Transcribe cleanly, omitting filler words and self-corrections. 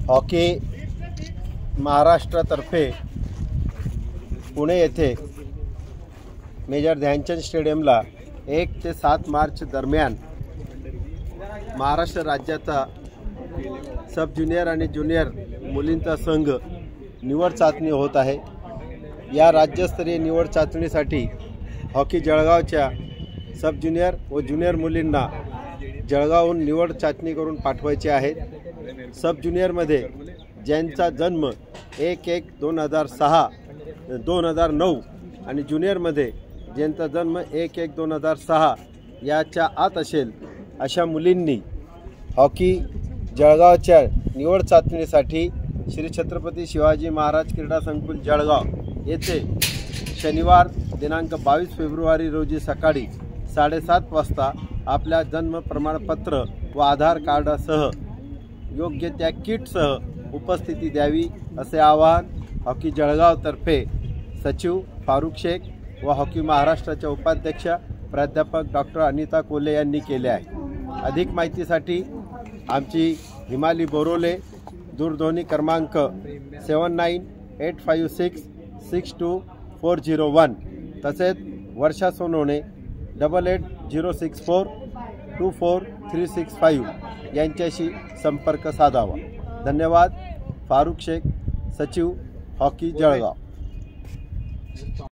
Hockey महाराष्ट्रातर्फे Pune येथे major Dhyanchand स्टेडियमला 1 ते 7 मार्च दरम्यान महाराष्ट्र राज्याचा सब ज्युनियर आणि ज्युनियर मुलींचा संघ निवड चाचणी होत आहे। या राज्यस्तरीय निवड चाचणीसाठी हॉकी जळगावच्या सब ज्युनियर व ज्युनियर मुलींना जळगावहून निवड चाचणी करून पाठवायचे आहेत। सब ज्युनियरमध्ये ज्यांचा जन्म 1/1/2006 2009 आणि ज्युनियरमध्ये ज्यांचा जन्म 1/1/2006 याच्या आत असेल अशा मुलींनी हॉकी जळगावच्या निवड चाचणीसाठी श्री छत्रपती शिवाजी महाराज क्रीडा संकुल जळगाव येथे शनिवार दिनांक 22 फेब्रुवारी रोजी सकाळी 7:30 वाजता आपल्या जन्म प्रमाणपत्र व आधार कार्डासह योग्य त्या किटसह उपस्थिती द्यावी असे आवाहन हॉकी जळगावतर्फे सचिव फारुख शेख व हॉकी महाराष्ट्राच्या उपाध्यक्ष प्राध्यापक डॉक्टर अनिता कोले यांनी केले आहे। अधिक माहितीसाठी आमची हिमाली बोरोले दूरध्वनी क्रमांक 7985662401 तसेच वर्षा सोनवणे 8806424365 यांच्याशी संपर्क साधावा। धन्यवाद। फारुख शेख, सचिव हॉकी जळगाव।